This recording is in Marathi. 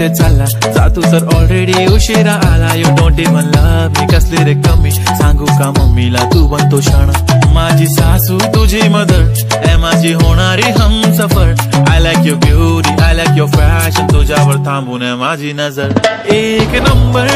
कुठे चालला जा तू तर ऑलरेडी उशिरा आला. यू डोंट इवन लव्ह मी कसली रे कमी सांगू का मम्मीला तू बनतो शाणा. माझी सासू तुझी मदर ए माझी होणारी Humsafar. I like your beauty I like your fashion तुझ्यावर थांबून माझी नजर. एक नंबर